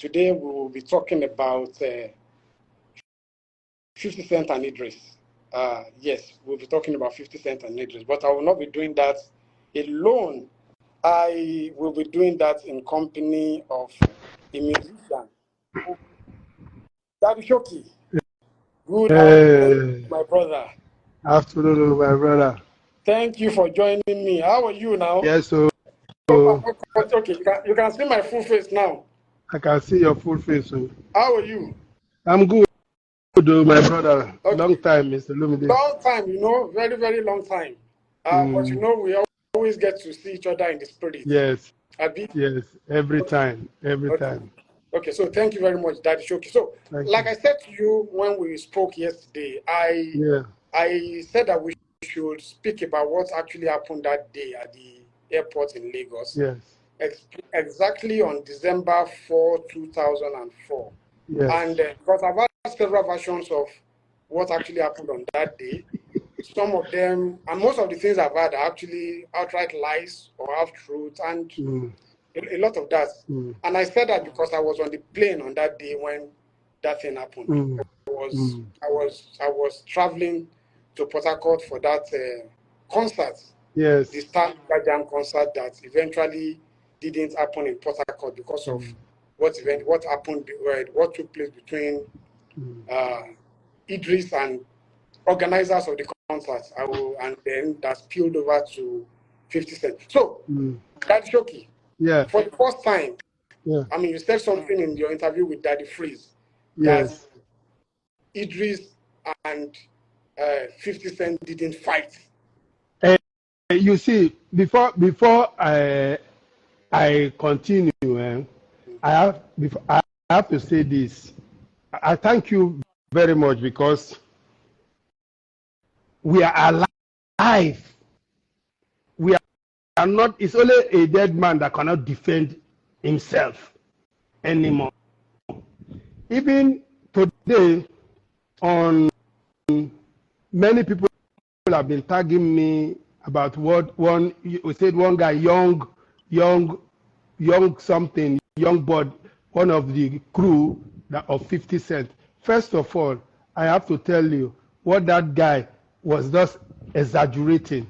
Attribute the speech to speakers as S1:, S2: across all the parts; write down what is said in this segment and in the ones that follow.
S1: today we will be talking about 50 Cent and Eedris. Yes, we'll be talking about 50 Cent and Eedris, but I will not be doing that alone. I will be doing that in company of a musician, Daddy Showkey. Good afternoon, my brother.
S2: Afternoon, my brother.
S1: Thank you for joining me. How are you now?
S2: Yes, so
S1: okay, you can see my full face now.
S2: I can see your full face. So.
S1: How are you?
S2: I'm good, my brother.
S1: Okay.
S2: Long time, Mr. Lumide.
S1: Long time, very, very long time. But we always get to see each other in the spirit.
S2: Yes.
S1: Abi?
S2: Yes, every time.
S1: Okay, so thank you very much, Daddy Showkey. So, like I said to you when we spoke yesterday, I said that we should speak about what actually happened that day at the airport in Lagos.
S2: Yes.
S1: Exactly on December 4, 2004.
S2: Yes.
S1: And because I've had several versions of what actually happened on that day. Some of them, and most of the things I've had are actually outright lies or half truth, and a lot of that. And I said that because I was on the plane on that day when that thing happened. I was traveling to Port Harcourt for that concert.
S2: Yes.
S1: The Star Jam concert that eventually didn't happen in Port Harcourt because of what took place between Eedris and organizers of the concert. And then that spilled over to 50 Cent. So, Daddy Showkey, for the first time, I mean, you said something in your interview with Daddy Freeze that Eedris and 50 Cent didn't fight.
S2: You see, before I continue, I have to say this. I thank you very much because we are alive. We are not. It's only a dead man that cannot defend himself anymore. Even today, many people have been tagging me about you said one guy, young something, young boy, one of the crew of 50 Cent. First of all, I have to tell you what that guy was just exaggerating.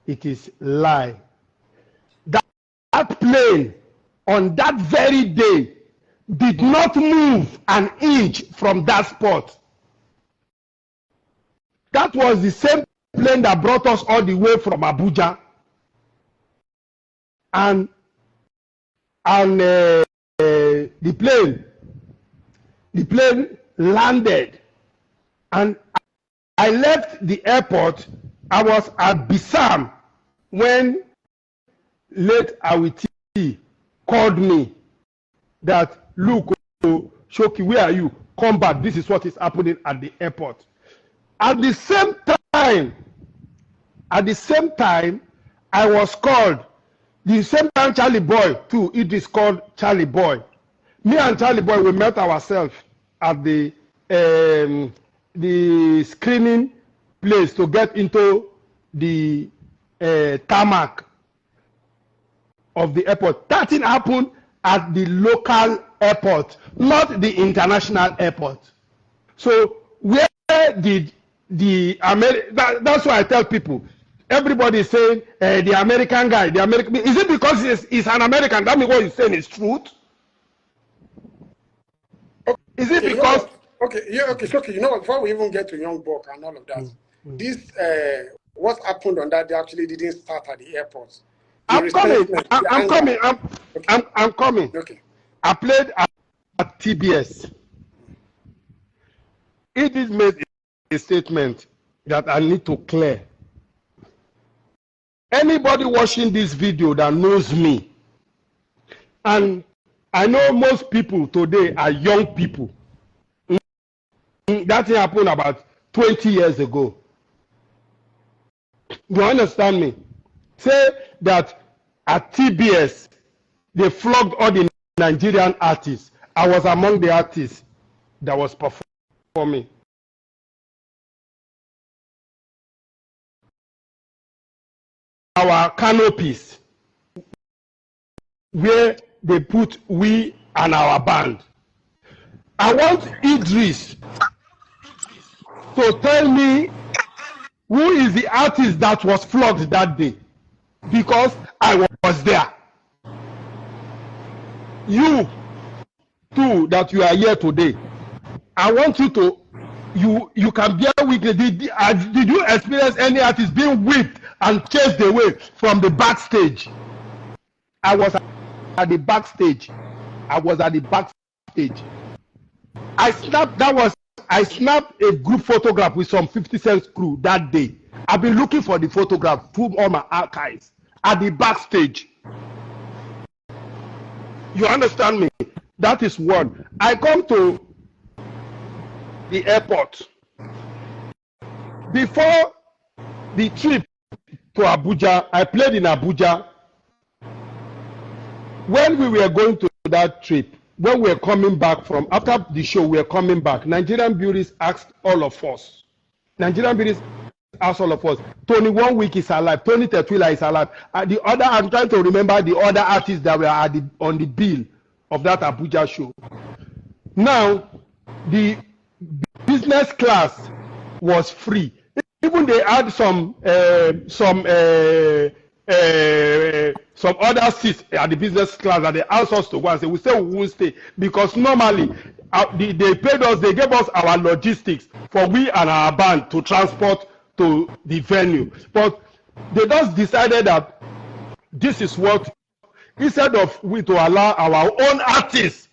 S2: It is lie. That plane on that very day did not move an inch from that spot. That was the same plane that brought us all the way from Abuja, and the plane landed, and I left the airport. I was at Bissam when late Awiti called me that, look, Showkey, where are you? Come back. This is what is happening at the airport. At the same time, I was called. The same time, Charlie Boy too. It is called Charlie Boy. Me and Charlie Boy, we met ourselves at the screening place to get into the tarmac of the airport. That thing happened at the local airport, not the international airport. So where did that's why I tell people, everybody is saying the American guy, is it because he's an American? That means what he's saying is truth? Is it because
S1: Showkey, before we even get to Young Buck and all of that, this what happened on that day actually didn't start at the airport.
S2: I'm coming.
S1: Okay.
S2: I played at TBS. It is made a statement that I need to clear. Anybody watching this video that knows me, and I know most people today are young people. That thing happened about 20 years ago. You understand me? Say that at TBS, they flogged all the Nigerian artists. I was among the artists that was performing. Our canopies, where they put we and our band. I want Eedris to tell me who is the artist that was flogged that day, because I was there. You too, that you are here today, I want you to, you can bear witness. Did you experience any artist being whipped and chased away from the backstage? I was at the backstage. I was at the backstage. I snapped a group photograph with some 50 Cent's crew that day. I've been looking for the photograph through all my archives at the backstage. You understand me? That is one. I come to the airport. Before the trip to Abuja, I played in Abuja. When we were going to that trip, when we were coming back from, after the show, we were coming back, Nigerian Beauties asked all of us. Nigerian Beauties asked all of us. Tony 1 Week is alive. Tony Tetwila is alive. The other, I'm trying to remember the other artists that were on the bill of that Abuja show. Now, the business class was free. Even they had some other seats at the business class that they asked us to go and say, we say we won't stay, because normally they paid us, they gave us our logistics for we and our band to transport to the venue. But they just decided that this is what, instead of we to allow our own artists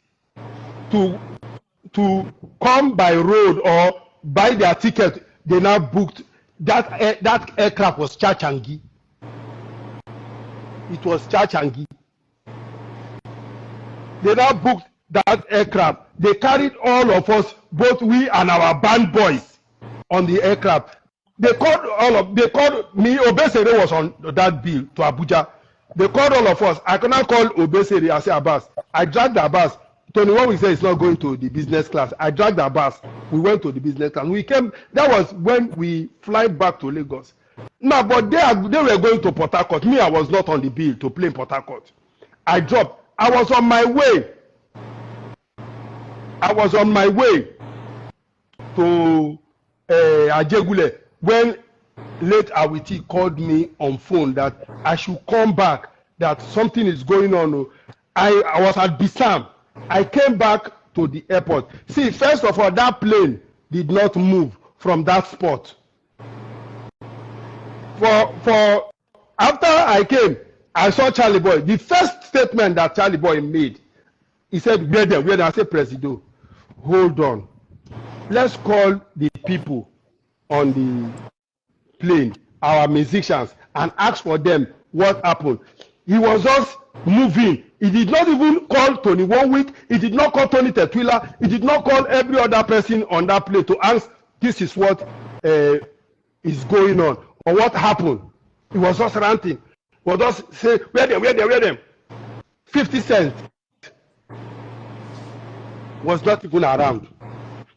S2: to come by road or buy their ticket, they now booked that aircraft was Chachangi. It was Chachangi. They now booked that aircraft. They carried all of us, both we and our band boys, on the aircraft. They called me. Obesere was on that bill to Abuja. They called all of us. I could not call Obesere. I said, Abbas. I dragged Abbas. Tony, when we said it's not going to the business class, I dragged Abbas. We went to the business class. We came. That was when we fly back to Lagos. No, but they were going to Port Harcourt. Me, I was not on the bill to play in Port Harcourt. I dropped. I was on my way. I was on my way to Ajegule when late Awiti called me on phone that I should come back, that something is going on. I was at Bissam. I came back to the airport. See, first of all, that plane did not move from that spot. For after I came, I saw Charlie Boy. The first statement that Charlie Boy made, he said, where them? I said, Presido, hold on. Let's call the people on the plane, our musicians, and ask for them what happened. He was just moving. He did not even call Tony 1 Week. He did not call Tony Tetwila. He did not call every other person on that plane to ask, this is what is going on, or what happened. He was just ranting. He was just saying, where them? 50 Cent was not even around.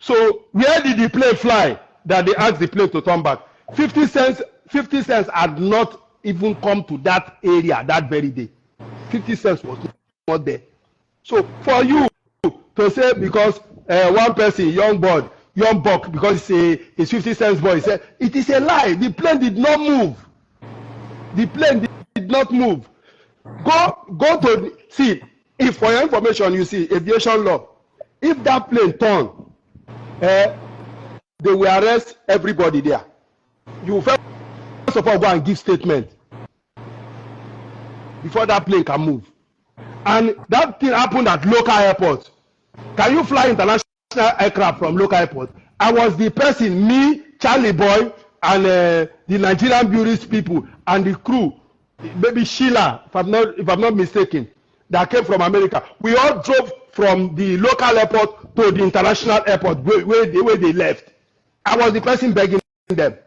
S2: So where did the plane fly that they asked the plane to turn back? 50 Cent had not even come to that area that very day. 50 Cent was not there. So for you to say because one person, young buck, because it's 50 Cent's boy, he said it is a lie. The plane did not move. The plane did not move. Go to see. If for your information, you see aviation law. If that plane turn, they will arrest everybody there. You first of all go and give statement before that plane can move. And that thing happened at local airport. Can you fly international aircraft from local airport? I was the person, me, Charlie Boy, and the Nigerian Beauties people and the crew, maybe Sheila, if I'm not mistaken, that came from America. We all drove from the local airport to the international airport where they left. I was the person begging them.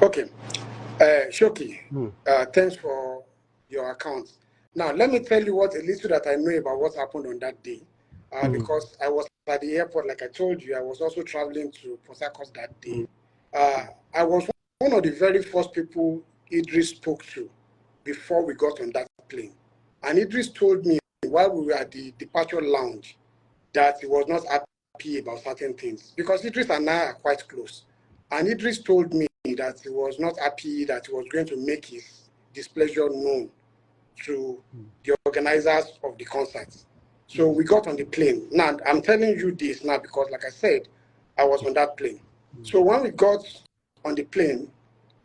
S1: Okay. Showkey, thanks for your account. Now, let me tell you what a little that I know about what happened on that day. Because I was at the airport, like I told you, I was also traveling to Port Harcourt that day. I was one of the very first people Eedris spoke to before we got on that plane. And Idris told me while we were at the departure lounge that he was not happy about certain things, because Idris and I are quite close. And Idris told me that he was not happy, that he was going to make his displeasure known to the organizers of the concert. So we got on the plane. Now, I'm telling you this now because, like I said, I was on that plane. So when we got on the plane,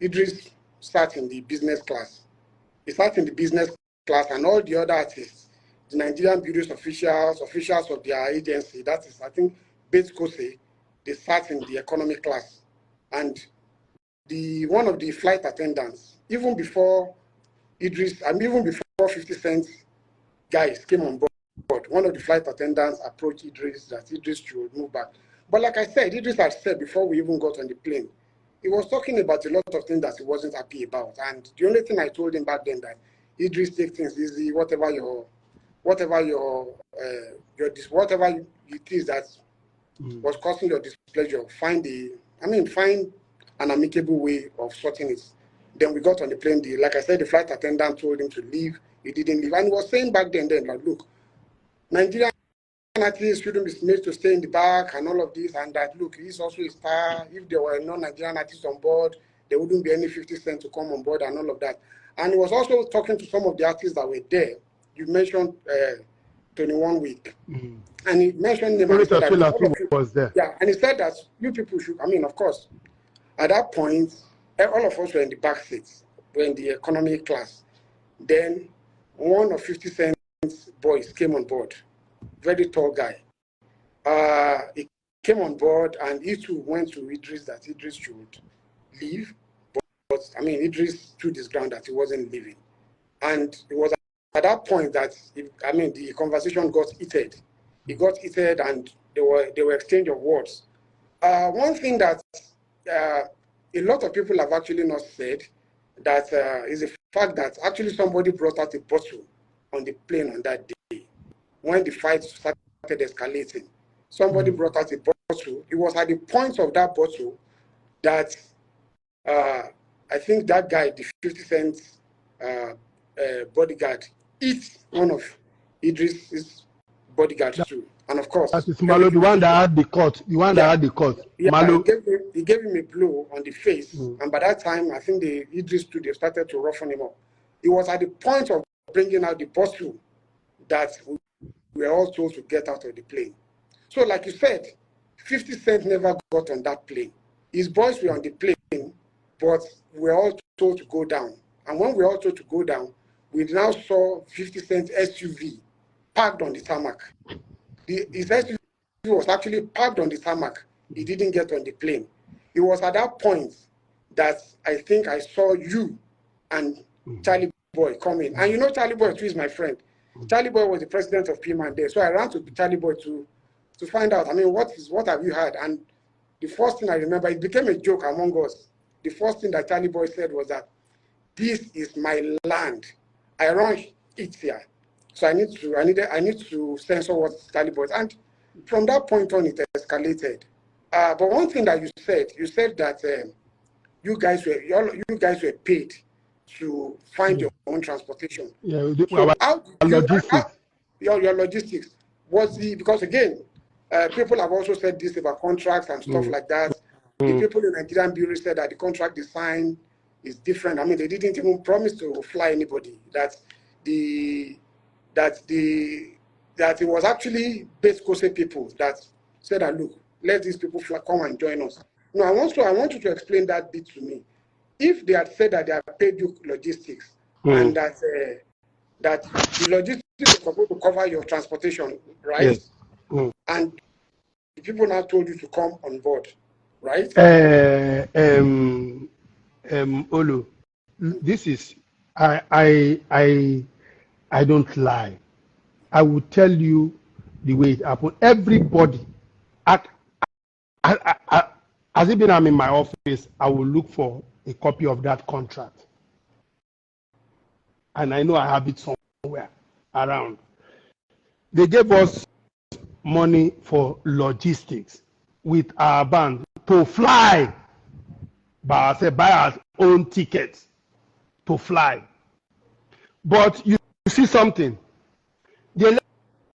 S1: Idris sat in the business class. He sat in the business class, and all the other artists, the Nigerian Bureau's officials of their agency, that is, I think, Bates Kose, they sat in the economy class. And one of the flight attendants, even before Idris, and even before 50 Cent guys came on board, one of the flight attendants approached Idris that Idris should move back. But like I said, Idris had said before we even got on the plane, he was talking about a lot of things that he wasn't happy about. And the only thing I told him back then that Idris, take things easy, whatever it is that was causing your displeasure, find an amicable way of sorting it. Then we got on the plane. Like I said, the flight attendant told him to leave. He didn't leave. And he was saying back then, like, look, Nigerian artists shouldn't be made to stay in the back and all of this. And that, look, he's also a star. If there were no Nigerian artists on board, there wouldn't be any 50 Cent to come on board and all of that. And he was also talking to some of the artists that were there. You mentioned 21 Week. And he mentioned them.
S2: Was there.
S1: Yeah, and he said that you people should, of course, at that point, all of us were in the back seats, were in the economy class. Then one of 50 Cent's boys came on board, very tall guy. He came on board and he too went to Idris that Idris should leave. But Idris stood his ground that he wasn't leaving. And it was at that point that, the conversation got heated. It got heated and there were exchange of words. One thing that a lot of people have actually not said that is the fact that actually somebody brought out a bottle on the plane on that day when the fight started escalating. Somebody brought out a bottle. It was at the point of that bottle that I think that guy, the 50 Cent bodyguard, hit one of Idris's bodyguards too. And of course,
S2: that is Malo, the one that had the cut. Yeah, Malo.
S1: He gave him a blow on the face, and by that time, I think the Idris too, they started to roughen him up. It was at the point of bringing out the bottle that we were all told to get out of the plane. So, like you said, 50 Cent never got on that plane. His boys were on the plane, but we were all told to go down. And when we were all told to go down, we now saw 50 Cent SUV parked on the tarmac. His SUV was actually parked on the tarmac. He didn't get on the plane. It was at that point that I think I saw you and Charlie Boy come in. And Charlie Boy too is my friend. Charlie Boy was the president of PMAN there. So I ran to Charlie Boy to find out, what have you heard? And the first thing I remember, it became a joke among us. The first thing that Charlie Boy said was that, this is my land. I run it here. So I need to censor what Charlie Boy. And from that point on, it escalated. But one thing that you said that you guys were paid to find your own transportation.
S2: Yeah,
S1: so how did your logistics was because again, people have also said this about contracts and stuff like that. The people in Nigerian Bureau said that the contract they signed is different. They didn't even promise to fly anybody. That it was actually Bates Kose people that said that, look, let these people come and join us. No, I want you to explain that bit to me. If they had said that they have paid you logistics and that the logistics is supposed to cover your transportation, right? Yes. And the people now told you to come on board, right?
S2: Olu, this is I don't lie. I will tell you the way it happened. Everybody, as even I'm in my office, I will look for a copy of that contract. And I know I have it somewhere around. They gave us money for logistics with our band to fly, buy our own tickets to fly. But you see something? They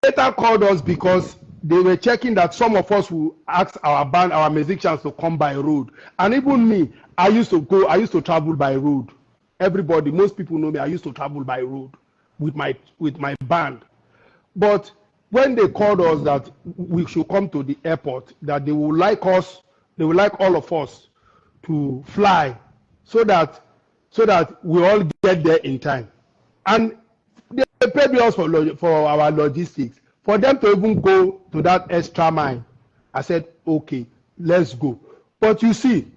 S2: later called us because they were checking that some of us will ask our band, our musicians to come by road. And even me, I used to travel by road. Everybody, most people know me, I used to travel by road with my band. But when they called us that we should come to the airport, that they would like all of us to fly so that we all get there in time. And they paid us for our logistics. For them to even go to that extra mile, I said, okay, let's go. But you see,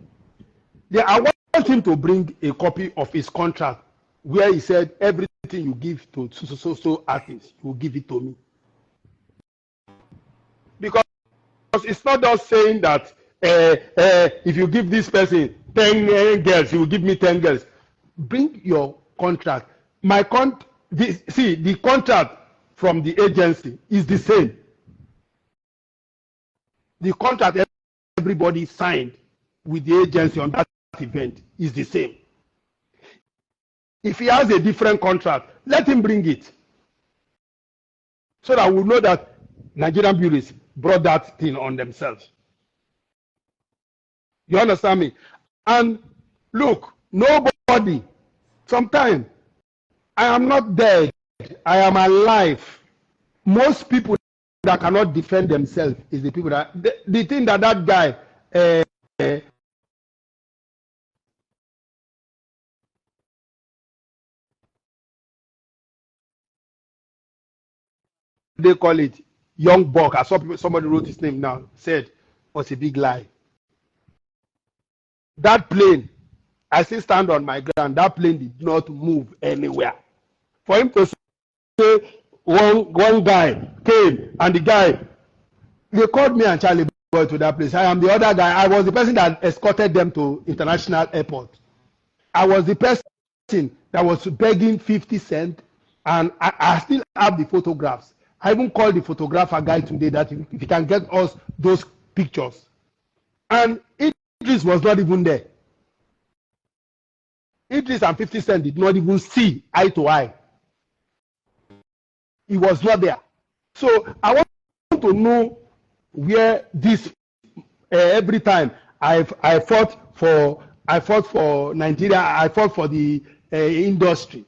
S2: I want him to bring a copy of his contract where he said everything you give to so artists, you will give it to me. Because it's not just saying that if you give this person 10 girls, you will give me 10 girls. Bring your contract. The contract from the agency is the same. The contract everybody signed with the agency on that event is the same. If he has a different contract, let him bring it. So that we'll know that Nigerian bureaus brought that thing on themselves. You understand me? And look, nobody, sometimes I am not dead, I am alive. Most people that cannot defend themselves is the people that, the thing that guy, they call it young buck. I saw somebody wrote his name now, said was a big lie. That plane, I still stand on my ground, that plane did not move anywhere. For him to say one guy came and the guy, they called me and Charlie Boy to that place. I am the other guy. I was the person that escorted them to international airport. I was the person that was begging 50 cents, and I still have the photographs. I even called the photographer guy today that if he can get us those pictures. And Eedris was not even there. Eedris and 50 Cent did not even see eye to eye. He was not there. So I want to know where this every time I fought for Nigeria, I fought for the industry.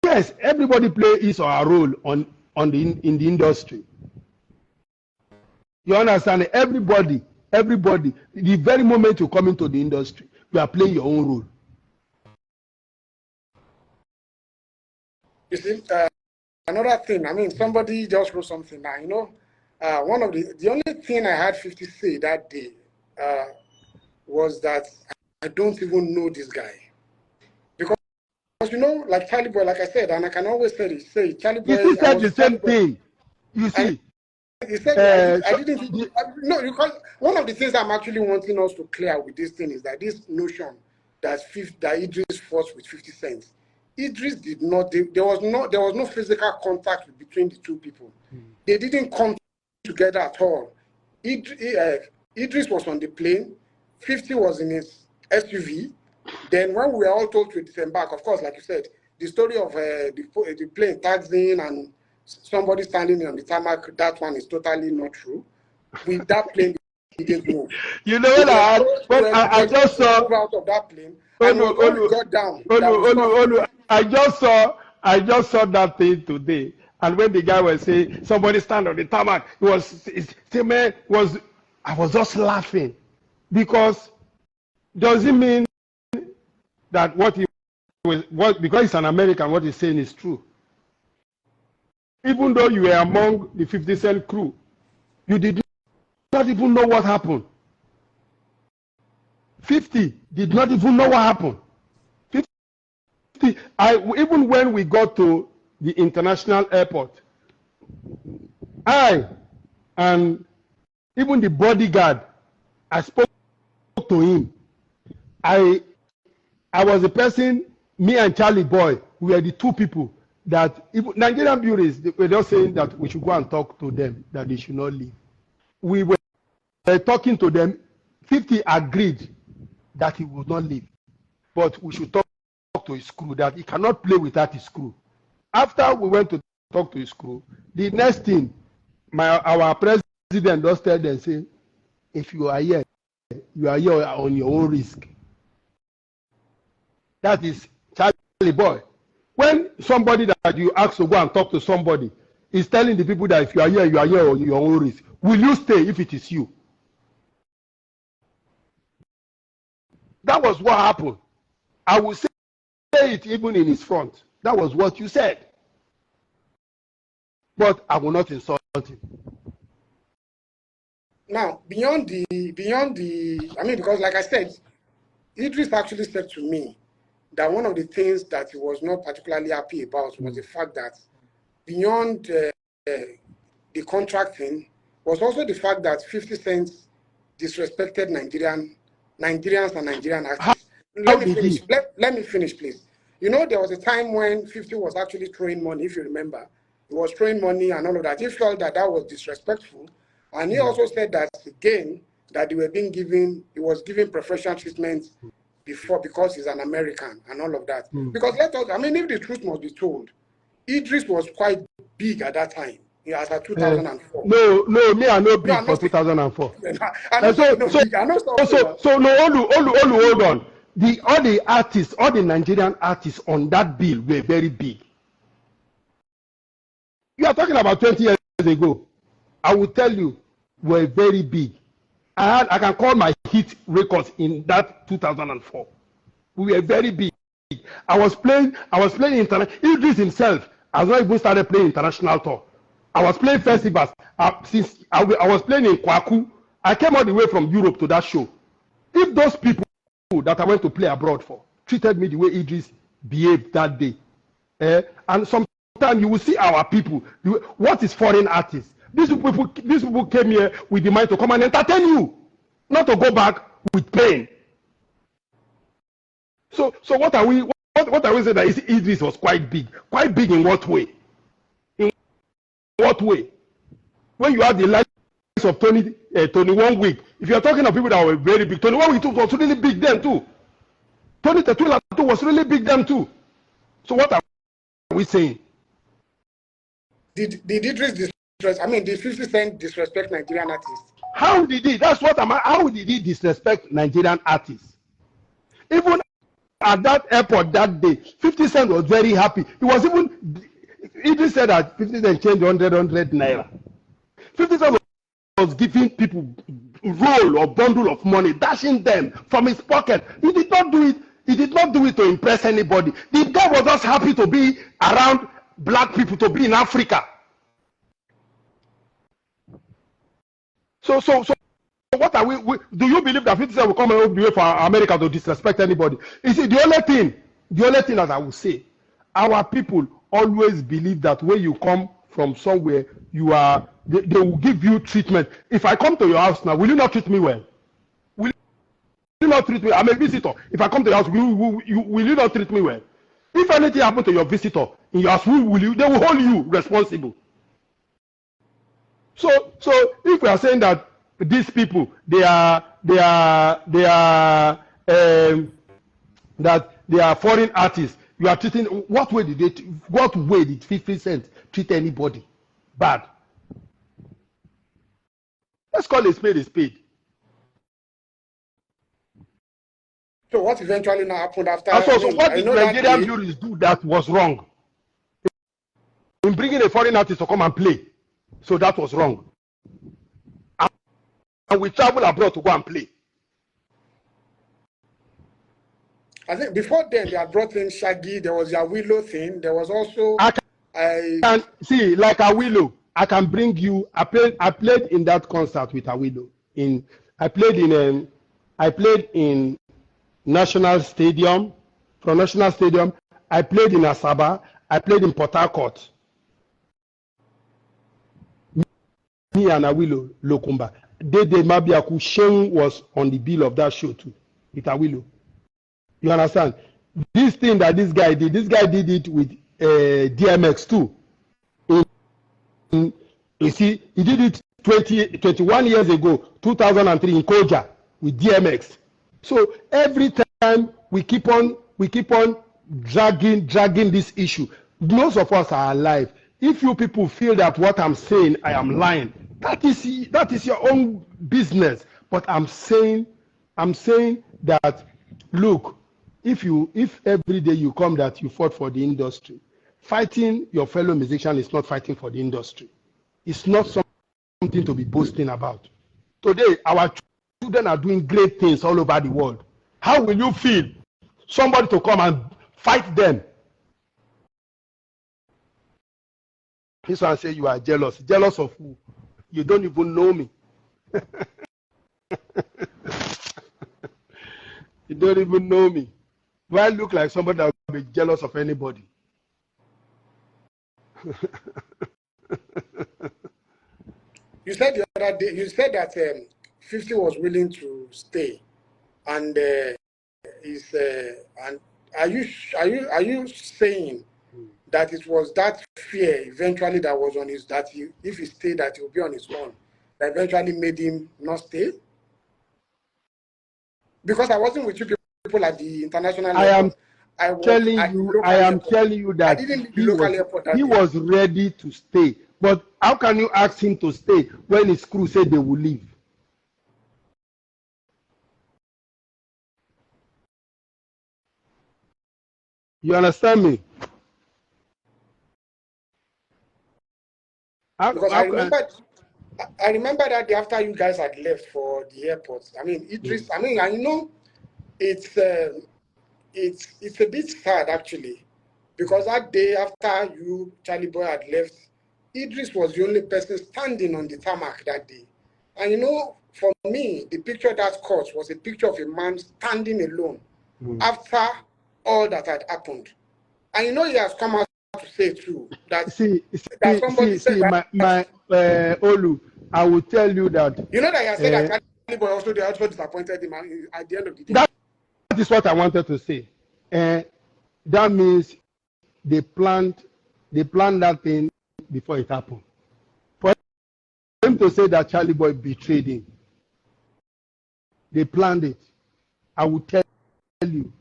S2: Yes, everybody play his or her role in the industry. You understand? Everybody, the very moment you come into the industry, you are playing your own role.
S1: You see, another thing, I mean, somebody just wrote something now, you know, one of the only thing I had 50 say that day was that I don't even know this guy. Because, you know, like Charlie Boy, like I said, and I can always say Charlie Boy.
S2: You said the same thing. You see.
S1: He said, I didn't, no, because one of the things I'm actually wanting us to clear with this thing is that this notion that Eedris fought with 50 cents. Eedris did not, there was no physical contact between the two people. They didn't come together at all. Eedris was on the plane, 50 was in his SUV. Then when we were all told to disembark, of course, like you said, the story of the plane taxiing and somebody standing on the tarmac, that one is totally not true. With that plane, he didn't move.
S2: You know what I just saw
S1: out of that plane. Got down.
S2: I just saw that thing today. And when the guy was saying somebody stand on the tarmac, I was just laughing, because does it mean that because he's an American, what he's saying is true? Even though you were among the 50 Cent crew, you did not even know what happened. 50 did not even know what happened. 50, even when we got to the international airport, and even the bodyguard, I spoke to him. I was the person, me and Charlie Boy, we were the two people that Nigerian bureaus were just saying that we should go and talk to them, that they should not leave. We were talking to them. 50 agreed that he would not leave, but we should talk to his crew, that he cannot play without his crew. After we went to talk to his crew, the next thing, our president just tell them, say, if you are here on your own risk. That is Charlie boy. When somebody that you ask to go and talk to somebody is telling the people that if you are here on your own risk, will you stay if it is you? That was what happened. I will say it even in his front. That was what you said. But I will not insult him.
S1: Now, beyond the, I mean, because like I said, Eedris actually said to me that one of the things that he was not particularly happy about was the fact that beyond the contract thing was also the fact that 50 Cent disrespected Nigerians and Nigerian artists. Let me finish, please. You know, there was a time when 50 was actually throwing money, if you remember. He was throwing money and all of that. He felt that that was disrespectful. And he also said that, again, that he was giving preferential treatment before because he's an American and all of that. Because if the truth must be told, Eedris was quite big at that time. As at 2004.
S2: No, me I know big for 2004. Hold on. All the Nigerian artists on that bill were very big. You are talking about 20 years ago. I will tell you, were very big. I can call my hit records in that 2004. We were very big. I was playing international. Eedris himself has not even started playing international tour. I was playing festivals. Since I was playing in Kwaku, I came all the way from Europe to that show. If those people that I went to play abroad for treated me the way Eedris behaved that day, and sometimes you will see our people. What is foreign artists? These people came here with the mind to come and entertain you, not to go back with pain. So what are we saying that Eedris was quite big? Quite big in what way? In what way? When you have the likes of Tony 1 Week, if you are talking of people that were very big, Tony 1 Week was really big then too. Tony Tetula was really big then too. So what are we saying?
S1: Did Eedris did 50 Cent disrespect Nigerian artists?
S2: How did he? How did he disrespect Nigerian artists? Even at that airport that day, 50 Cent was very happy. He just said that 50 Cent changed 100 naira. 50 Cent was giving people roll or bundle of money, dashing them from his pocket. He did not do it. He did not do it to impress anybody. The guy was just happy to be around black people, to be in Africa. So what are we do you believe that 50 Cent will come all the way for America to disrespect anybody? You see, the only thing that I will say, our people always believe that when you come from somewhere, they will give you treatment. If I come to your house now, will you not treat me well? Will you not treat me? I'm a visitor. If I come to your house, will you not treat me well? If anything happens to your visitor in your house, they will hold you responsible. So if we are saying that these people that they are foreign artists, you are treating, what way did 50 Cent treat anybody bad? Let's call a spade a spade.
S1: So what eventually now happened after?
S2: So what did Nigerian juries do that was wrong? In bringing a foreign artist to come and play. So that was wrong. And we travel abroad to go and play.
S1: I think before then they had brought in Shaggy, there was a Willow thing, there was also
S2: see, like Awilo, I can bring you. I played in that concert with Awilo. I played in National Stadium. From National Stadium, I played in Asaba. I played in Port Harcourt. Me and Awilo Lokumba. Dede Mabiaku Shehu was on the bill of that show too. With Awilo. You understand? This thing that this guy did it with DMX too. You see, he did it 21 years ago, 2003 in Koja with DMX. So every time we keep on dragging this issue. Most of us are alive. If you people feel that what I'm saying, I am lying, that is your own business. But I'm saying that, look, if every day you come that you fought for the industry, fighting your fellow musician is not fighting for the industry. It's not something to be boasting about. Today, our children are doing great things all over the world. How will you feel somebody to come and fight them? This one say you are jealous. Jealous of who? You don't even know me. You don't even know me. Do I look like somebody that will be jealous of anybody?
S1: You said the other day, you said that 50 was willing to stay, and and are you saying that it was that fear eventually that was on his, that if he stayed, that he would be on his own, that eventually made him not stay? Because I wasn't with you people at the international airport. I am telling you that
S2: he was ready to stay. But how can you ask him to stay when his crew said they will leave? You understand me?
S1: Because I remember that day after you guys had left for the airport. I mean, Eedris, I mean, I know it's a bit sad actually, because that day after you, Charlie Boy, had left, Eedris was the only person standing on the tarmac that day. And you know, for me, the picture that caught was a picture of a man standing alone after all that had happened. And you know, he has come out to say too that
S2: Olu, I will tell you that.
S1: You know that he has said that Charlie Boy also, they also disappointed him at the end of the day.
S2: That is what I wanted to say. That means they planned that thing before it happened. For him to say that Charlie Boy betrayed him, they planned it. I will tell you,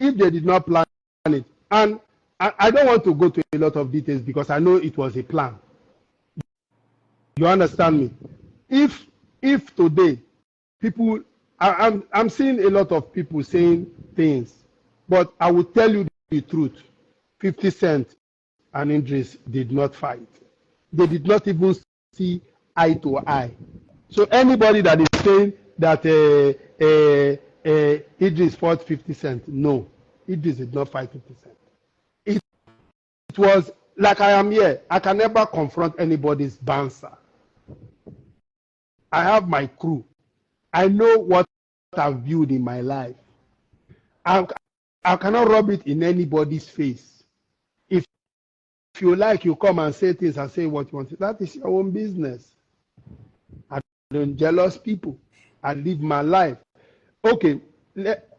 S2: if they did not plan it, and I don't want to go to a lot of details because I know it was a plan. You understand me? If today people, I'm seeing a lot of people saying things, but I will tell you the truth. 50 Cent and Eedris did not fight. They did not even see eye to eye. So anybody that is saying that Eedris fought 50 Cent, no, Eedris did not fight 50 Cent. It was like I am here. I can never confront anybody's banter. I have my crew. I know what I've viewed in my life. I cannot rub it in anybody's face. If you like, you come and say things and say what you want. That is your own business. I don't jealous people. I live my life. Okay,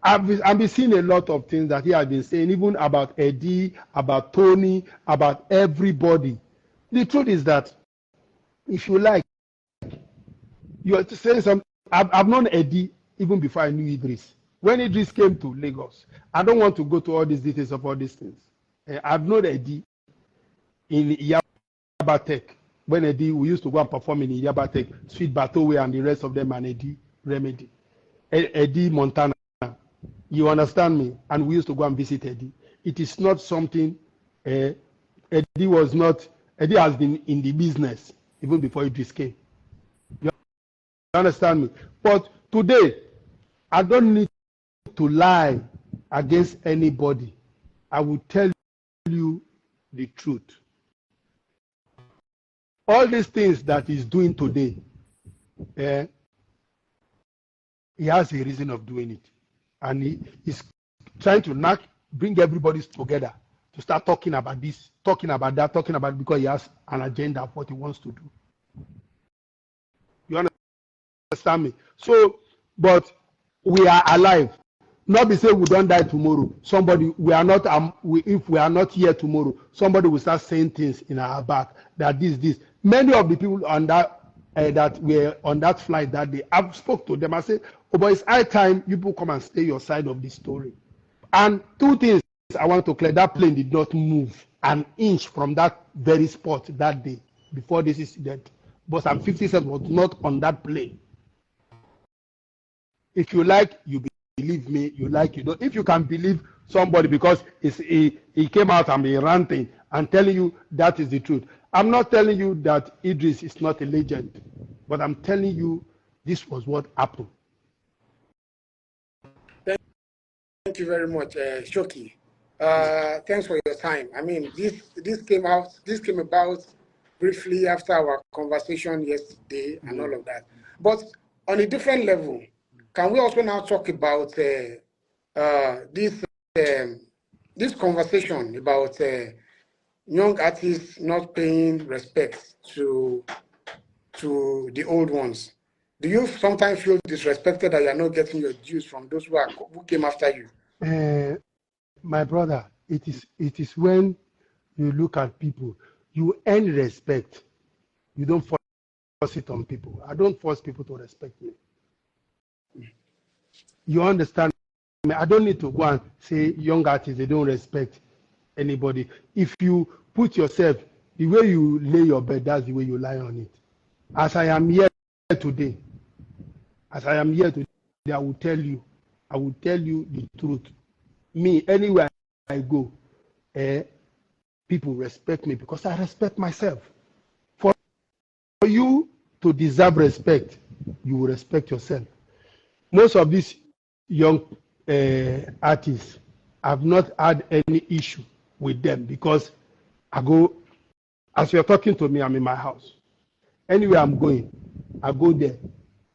S2: I've been seeing a lot of things that he has been saying, even about Eddie, about Tony, about everybody. The truth is that, if you like, you are saying something. I've known Eddie even before I knew Eedris. When Eedris came to Lagos, I don't want to go to all these details of all these things. I've known Eddie in Yabatech. When Eddie, we used to go and perform in Yabatech, Sweet Batowe and the rest of them, and Eddie Remedy. Eddie Montana. You understand me? And we used to go and visit Eddie. It is not something, Eddie has been in the business even before Eedris came. You understand me? But today, I don't need to lie against anybody. I will tell you the truth. All these things that he's doing today, he has a reason of doing it. And he's trying to bring everybody together to start talking about this, talking about that, talking about it, because he has an agenda of what he wants to do. You understand me? So, but we are alive. Not be saying we don't die tomorrow. If we are not here tomorrow, somebody will start saying things in our back that this. Many of the people on that were on that flight that day, I've spoke to them. I said, oh, but it's high time you people come and stay your side of the story. And two things I want to clear, that plane did not move an inch from that very spot that day before this incident. But some 50 cents was not on that plane. If you like, you believe me. You like, you don't. If you can believe somebody because he came out and be ranting and telling you that is the truth. I'm not telling you that Eedris is not a legend, but I'm telling you this was what happened.
S1: Thank you very much, Showkey. Thanks for your time. I mean, this came about briefly after our conversation yesterday and all of that. But on a different level, can we also now talk about this conversation about young artists not paying respect to the old ones? Do you sometimes feel disrespected that you are not getting your dues from those who came after you?
S2: My brother, it is when you look at people, you earn respect. You don't force it on people. I don't force people to respect me. You understand me? I don't need to go and say young artists, they don't respect anybody. If you put yourself, the way you lay your bed, that's the way you lie on it. As I am here today, I will tell you the truth. Me, anywhere I go, people respect me because I respect myself. For you to deserve respect, you will respect yourself. Most of these young artists have not had any issue with them because I go, as you're talking to me, I'm in my house. Anywhere I'm going, I go there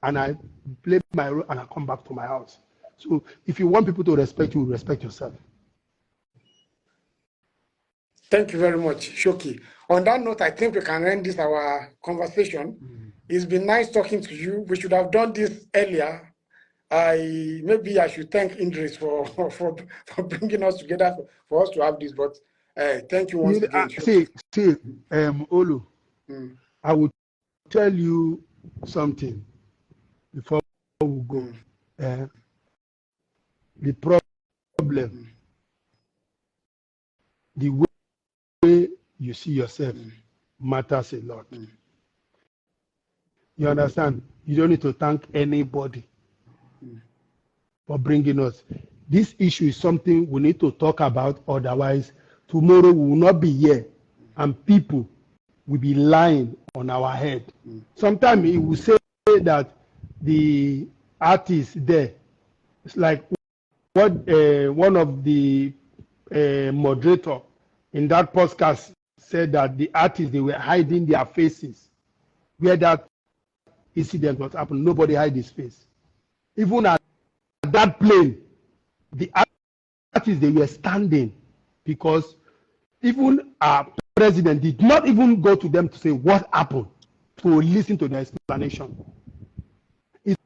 S2: and I play my role and I come back to my house. So if you want people to respect you, respect yourself.
S1: Thank you very much, Showkey. On that note, I think we can end this our conversation. It's been nice talking to you. We should have done this earlier. Maybe I should thank Eedris for bringing us together for us to have this. But thank you once again.
S2: Olu, I will tell you something before we go. The problem, the way you see yourself matters a lot. You understand? You don't need to thank anybody for bringing us. This issue is something we need to talk about, otherwise tomorrow we will not be here and people will be lying on our head. Sometimes he will say that the artist there, it's like what one of the moderator in that podcast said, that the artists, they were hiding their faces. Where that incident was happening, nobody hid his face. Even at that plane, the artists, they were standing because even our president did not even go to them to say what happened, to listen to the explanation. It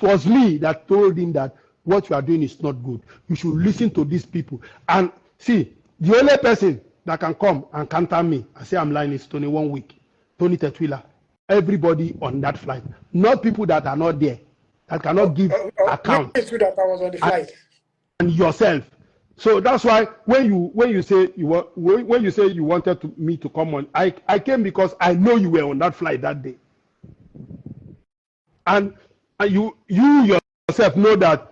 S2: was me that told him that what you are doing is not good. You should listen to these people. And see, the only person that can come and counter me and say I'm lying is Tony 1 week, Tony Tetwila, everybody on that flight, not people that are not there, that cannot give account.
S1: It's true that I was on the flight.
S2: And yourself. So that's why when you say you wanted me to come on, I came because I know you were on that flight that day. And you yourself know that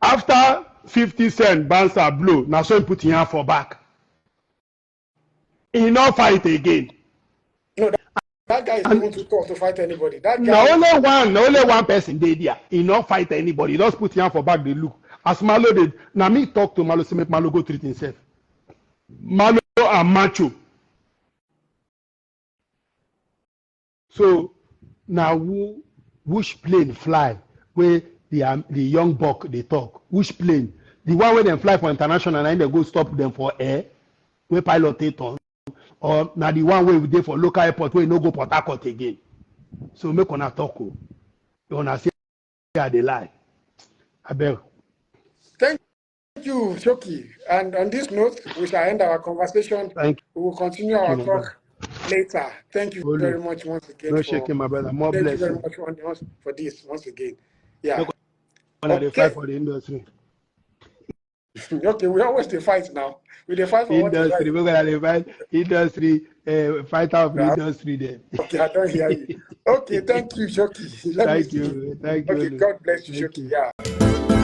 S2: after 50 cent bouncer blow, now so you put in for back. He not fight again.
S1: No, that guy is able to talk to fight anybody. That guy.
S2: Only one person did there. He not fight anybody. He just put in for back. They look. As Malo did. Now me talk to Malo, say make Malo go treat himself. Malo and macho. So now which plane fly where the young buck they talk? Which plane? The one where they fly for international and they go stop them for air, where pilot take on, or now the one where we dey for local airport where no go Port Harcourt again. So make una talk. You wanna say they lie. I beg.
S1: Thank you, Showkey. And on this note, we shall end our conversation.
S2: Thank you.
S1: We will continue our talk later. Thank you very much once again.
S2: No shaking, my brother. More
S1: thank
S2: blessing.
S1: you very much for this once again. Yeah.
S2: Okay. Fight for the industry.
S1: Okay, we always dey fight now. We dey fight for what is
S2: Industry,
S1: right.
S2: we're gonna fight industry, fighter of the
S1: Yeah.
S2: industry then.
S1: Okay, I don't hear you. Okay, thank you, Showkey. Let me
S2: Thank
S1: see.
S2: you. Thank
S1: Okay,
S2: you.
S1: God bless you,
S2: Thank
S1: Showkey.
S2: you.
S1: Yeah.